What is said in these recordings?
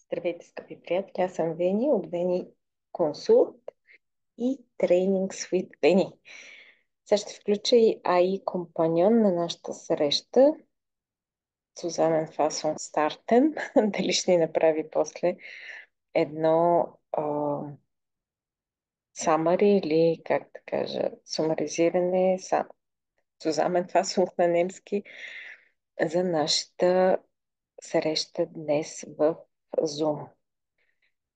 Здравейте, скъпи приятели! Аз съм Вени от Вени Консулт и Training with Вени. Сега ще включа и AI компаньон на нашата среща. Сузанен Фасон Стартен. Дали ще ни направи после едно summary или, как да кажа, сумаризиране, Сузамен Фасон на немски, за нашата среща днес в Zoom.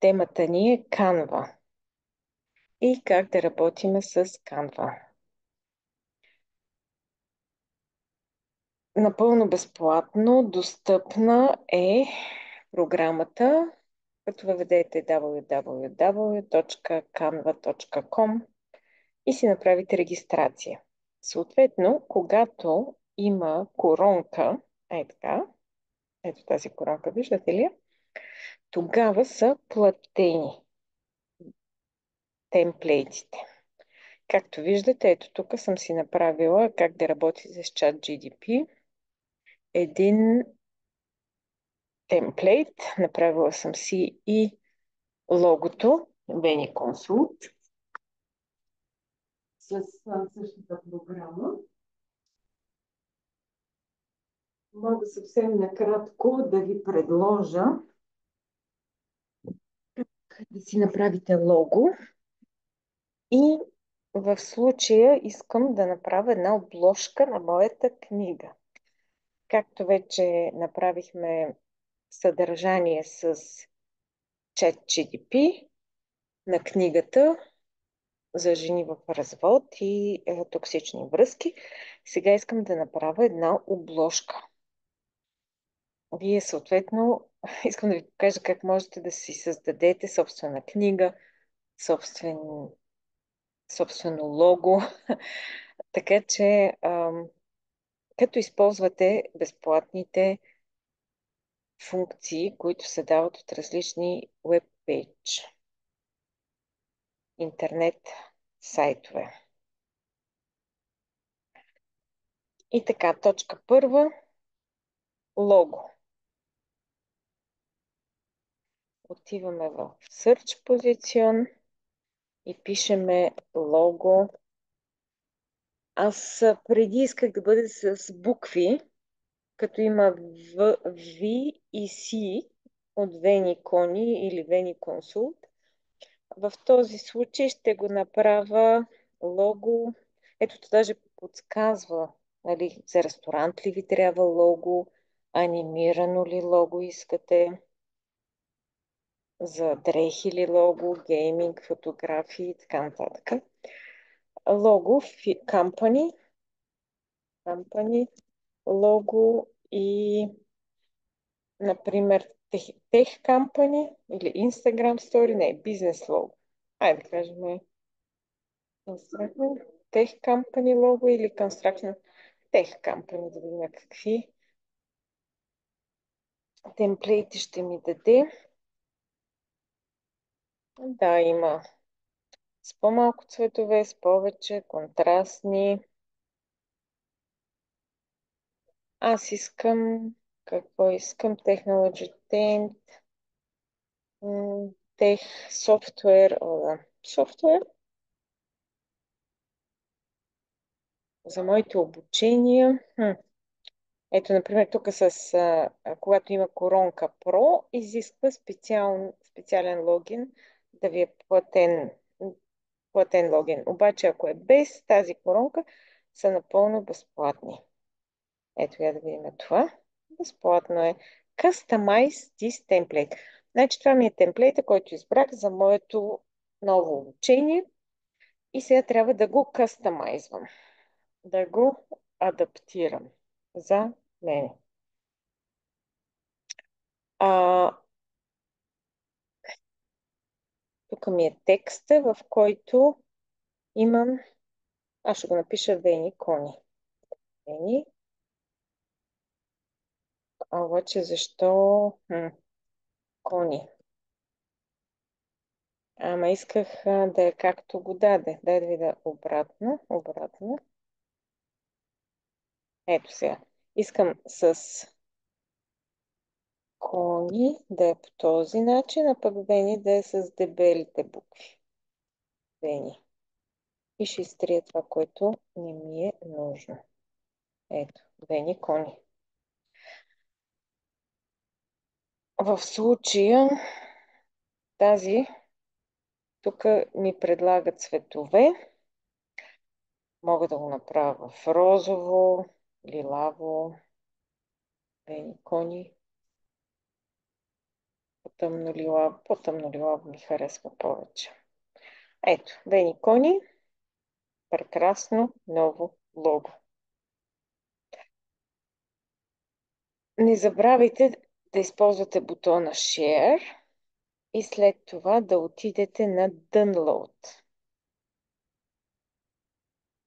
Темата ни е Canva и как да работим с Canva. Напълно безплатно достъпна е програмата, като въведете www.canva.com и си направите регистрация. Съответно, когато има коронка, така, ето тази коронка, виждате ли? Тогава са платени темплейтите. Както виждате, ето тук съм си направила как да работи с ChatGPT. Един темплейт. Направила съм си и логото Veni Consult с същата програма. Мога съвсем накратко да ви предложа да си направите лого и в случая искам да направя една обложка на моята книга. Както вече направихме съдържание с ChatGPT на книгата за жени в развод и токсични връзки, сега искам да направя една обложка. Вие съответно искам да ви покажа как можете да си създадете собствена книга, собствено лого. Така че, като използвате безплатните функции, които се дават от различни веб-пейдж, интернет сайтове. И така, точка първа – лого. Отиваме в Search Position и пишеме лого. Аз преди исках да бъде с букви, като има V, V и C от Вени Кони или Вени Консулт. В този случай ще го направя лого. Ето, даже подсказва, нали, за ресторант ли ви трябва лого, анимирано ли лого искате, за дрехи ли лого, гейминг, фотографии и така нататък. Лого, company, лого и, например, Tech Company или Instagram Story, не, бизнес лого. Айде да кажем Construction, Tech Company лого или Construction Tech Company, да видим какви темплейти ще ми даде. Да, има с по-малко цветове, с повече, контрастни. Аз искам, какво искам? Technology Tent, Tech Software, Software за моите обучения. Ето, например, тук когато има коронка Pro, изисква специален логин да ви е платен логин. Обаче, ако е без тази коронка, са напълно безплатни. Ето я да видим това. Безплатно е. Customize this template. Значи това ми е темплейта, който избрах за моето ново обучение. И сега трябва да го кастомайзвам. Да го адаптирам за мен. Тук ми е текста, в който имам... Аз ще го напиша Вени Кони. Вени. Обаче защо... Кони. Ама исках да е както го даде. Дай да видя обратно. Обратно. Ето сега. Искам с Кони да е по този начин, а пък Вени да е с дебелите букви. Вени. И ще изтрия това, което не ми е нужно. Ето, Вени Кони. В случая тази тук ми предлага цветове. Мога да го направя в розово, лилаво, Вени Кони. По-тъмно лилаво ми харесва повече. Ето, Вени Кони. Прекрасно ново лого. Не забравяйте да използвате бутона Share и след това да отидете на Download.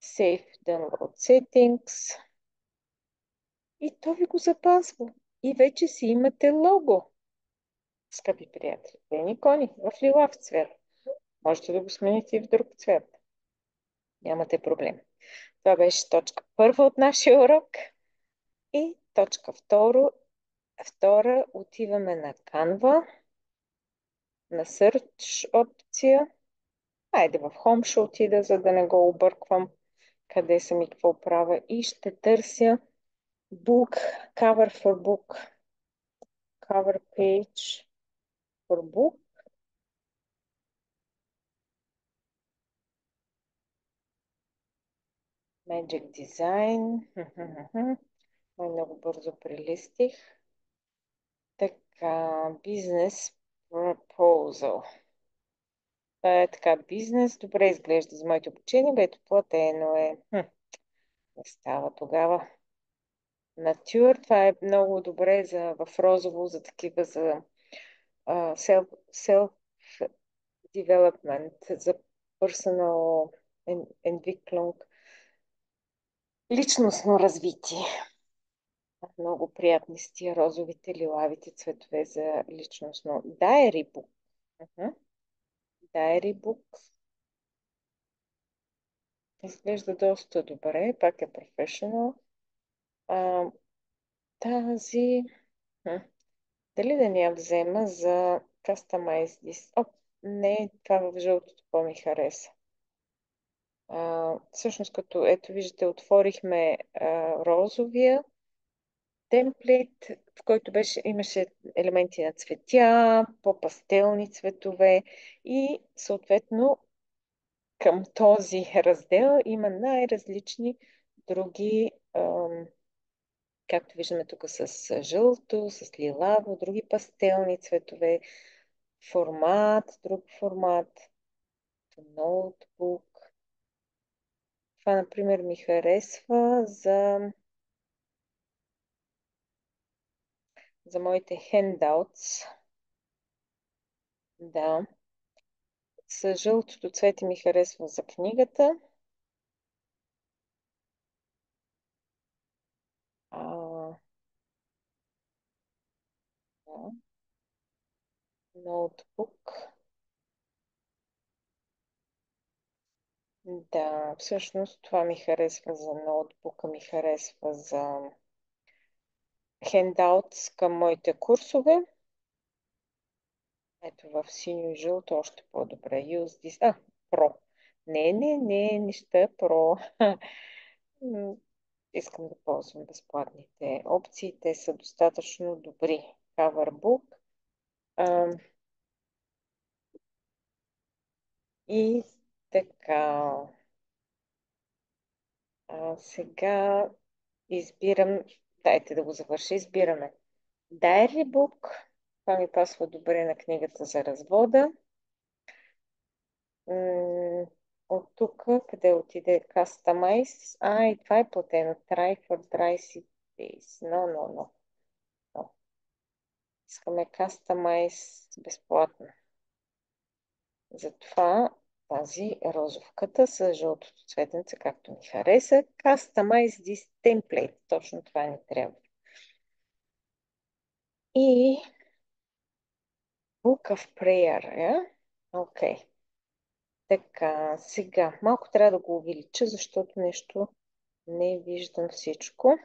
Save Download Settings. И то ви го запазва. И вече си имате лого. Скъпи приятели, Вени Кони в лилав цвят. Можете да го смените и в друг цвят. Нямате проблем. Това беше точка първа от нашия урок. И точка втора отиваме на Canva, на Search опция. Айде в Home ще отида, за да не го обърквам къде съм и какво правя. И ще търся Book, Cover for Book, Cover Page for Book. Magic Design. Много бързо прелистих. Така, Business Proposal. Това е така, бизнес. Добре изглежда за моето обучение, бето платено е. Не става тогава. Натюр, това е много добре в розово, за такива, за self-development, за personal Entwicklung, личностно развитие. Много приятни с тия розовите, лилавите цветове за личностно. Diary book. Diary book. Изглежда доста добре. Пак е professional. А, тази... Дали да не я взема за Customize this? Оп, не, това в жълтото по-ми хареса. Всъщност, като ето виждате, отворихме розовия темплейт, в който имаше елементи на цветя, по-пастелни цветове и съответно към този раздел има най-различни други, както виждаме тук с жълто, с лилаво, други пастелни цветове, друг формат, ноутбук. Това, например, ми харесва за моите handouts. Да. С жълтото цвете ми харесва за книгата. Да. Ноутбук. Да, всъщност това ми харесва за ноутбука, ми харесва за хендаутс към моите курсове. Ето в синьо и жълто още по-добре. Use this. Pro. Не ще Pro. Искам да ползвам безплатните опции. Те са достатъчно добри. Coverbook. И така. Сега избирам. Дайте да го завърша. Избираме Diary Book. Това ми пасва добре на книгата за развода. От тук, къде отиде Customize? И това е платено. Try for dry days. No. Искаме Customize безплатно. Затова тази розовката с жълтото цветенце, както ми хареса. Customize this template. Точно това ни трябва. И Book of Prayer. Окей. Така, сега малко трябва да го увелича, защото нещо не виждам всичко.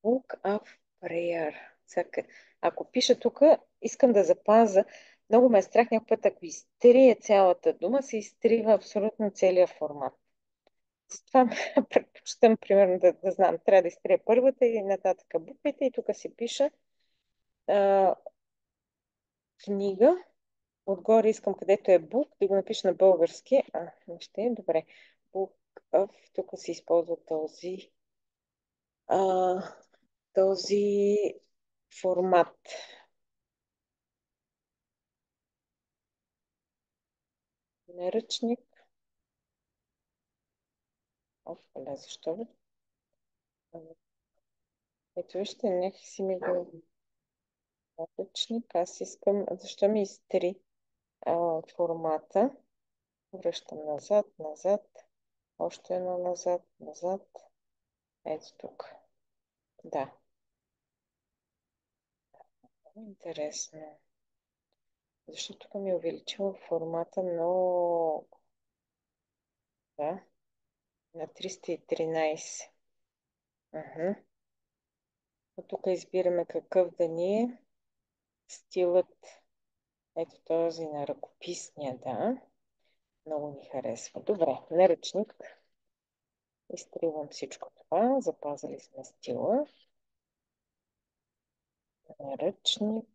Book of Prayer. Сега, ако пиша тук, искам да запаза. Много ме е страх някой път, ако изтрия цялата дума, се изтрива абсолютно целият формат. Затова предпочитам, примерно, да знам, трябва да изтрия първата и нататък буквите и тук си пиша а, книга. Отгоре искам, където е бук, да го напиша на български. Не ще е добре. Book of, тук се използва а, този формат. Наръчник. Оф, защо бе? Ето вижте, някакси ми го наръчник. Аз искам, защо ми изтри формата? Връщам назад, назад, още едно назад, назад. Ето тук. Да, интересно. Защо тук ми е увеличила формата много? Да, на 313. Ага. От тук избираме какъв да ни е стилът. Ето този на ръкописния, да. Много ми харесва. Добре, наръчник. Изтривам всичко това. Запазили сме стила. Наръчник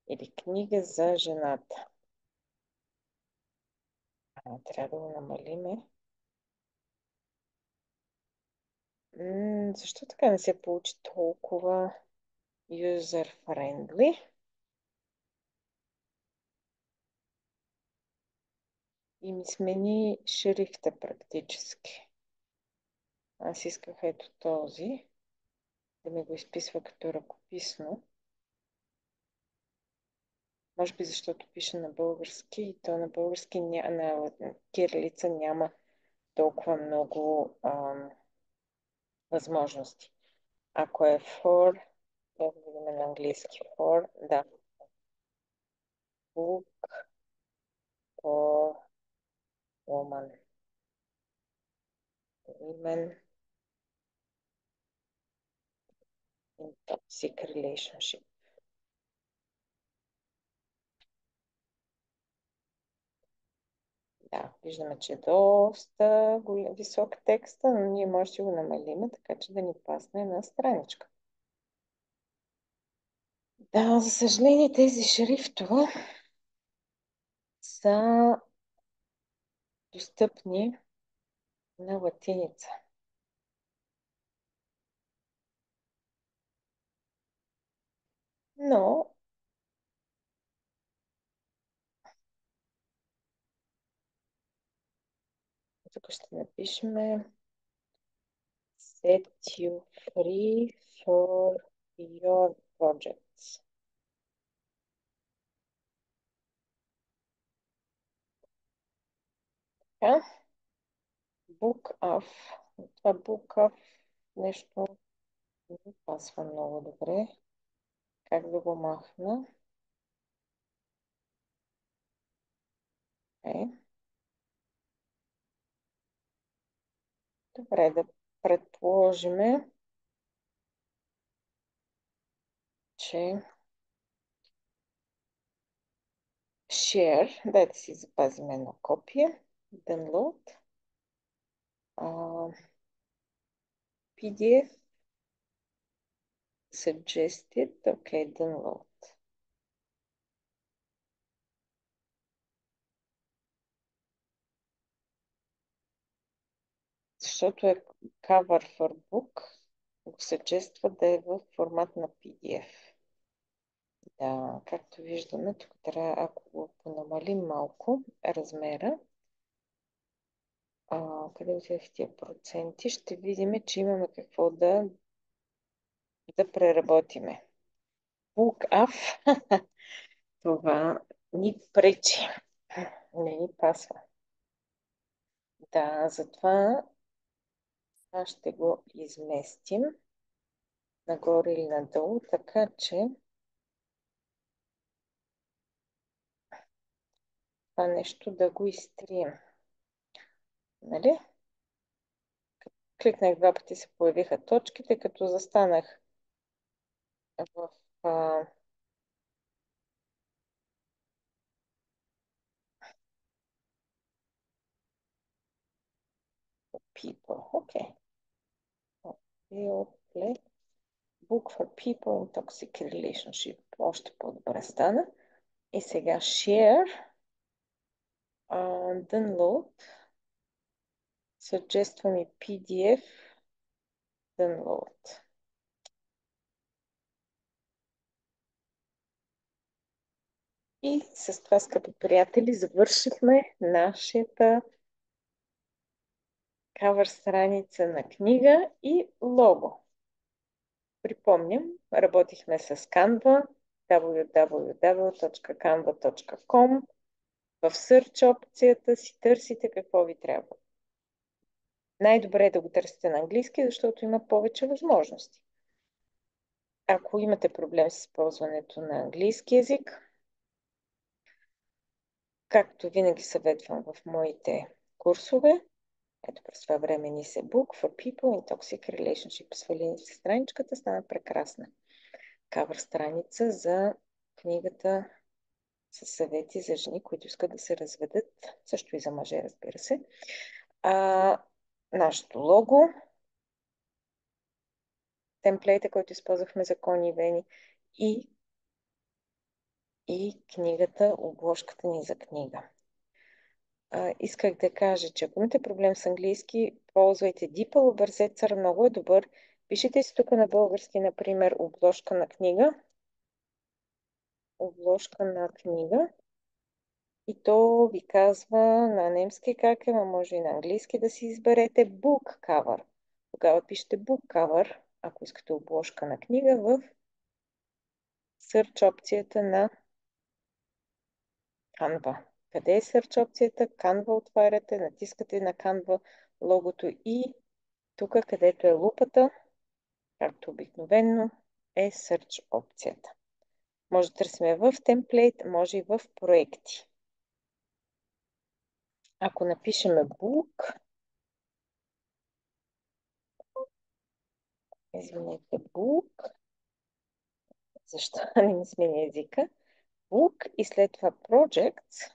или книга за жената. Трябва да го намалиме. Защо така не се получи толкова user-friendly? И ми смени шрифта практически. Аз исках ето този, да ми го изписва като ръкописно. Може би защото пише на български и то на български на кирилица няма толкова много възможности. Ако е for, да видим на английски for, да. Book for woman. Women in toxic relationship. Да, виждаме, че е доста висок текста, но ние може да го намалим, така че да ни пасне на страничка. Да, за съжаление тези шрифтове са достъпни на латиница. Но тук ще напишем set you free for your projects. Така, book off. Това book off нещо не ми пасва много добре. Как да го махна? Е. Добре, да предположим, че share, дайте си запазим едно копие, download, PDF, suggested, ok, download. Защото е cover for book, го suggest да е в формат на PDF. Да, както виждаме, тук трябва, ако го понамалим малко размера, къде отидах тия проценти, ще видим, че имаме какво да преработиме. Book off, това ни пречи. Не ни пасва. Да, затова аз ще го изместим нагоре или надолу, така че това нещо да го изтрием. Нали? Кликнах два пъти, се появиха точките, като застанах в people. Окей. Okay. Book for people in toxic relationship. Още по-добре стана. И сега share, download, съжества ми PDF, download. И с това, скъпи приятели, завършихме нашата кавър страница на книга и лого. Припомням, работихме с Canva, www.canva.com. В Search опцията си търсите какво ви трябва. Най-добре е да го търсите на английски, защото има повече възможности. Ако имате проблем с използването на английски язик, както винаги съветвам в моите курсове, ето през това време ни се Book for People in Toxic Relationship. Свали се страничката, стана прекрасна. Кавър страница за книгата с съвети за жени, които искат да се разведат, също и за мъже, разбира се. Нашето лого, темплейта, който използвахме за Кони и Вени и книгата, обложката ни за книга. Исках да кажа, че ако имате проблем с английски, ползвайте DeepL, образецър, много е добър. Пишете си тук на български, например, обложка на книга. Обложка на книга. И то ви казва на немски как е, но може и на английски да си изберете book cover. Тогава пишете book cover, ако искате обложка на книга, в search опцията на Canva. Къде е search опцията? Canva отваряте, натискате на Canva логото и тук, където е лупата, както обикновено, е search опцията. Може да търсим в темплейт, може и в проекти. Ако напишеме book, извинете, book, защо не ми сменя езика, book и след това projects,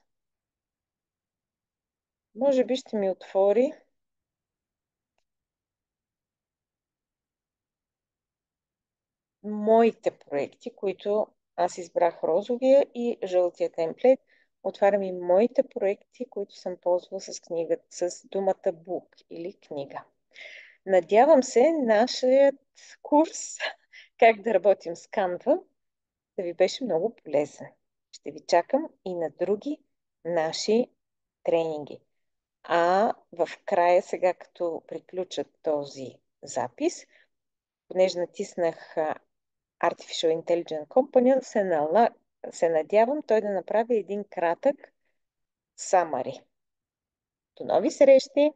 може би ще ми отвори моите проекти, които аз избрах розовия и жълтия темплейт. Отварям и моите проекти, които съм ползвала с книгата, с думата book или книга. Надявам се нашият курс как да работим с Canva да ви беше много полезен. Ще ви чакам и на други наши тренинги. В края, сега като приключат този запис, понеже натиснах Artificial Intelligence Companion, се надявам той да направи един кратък summary. До нови срещи!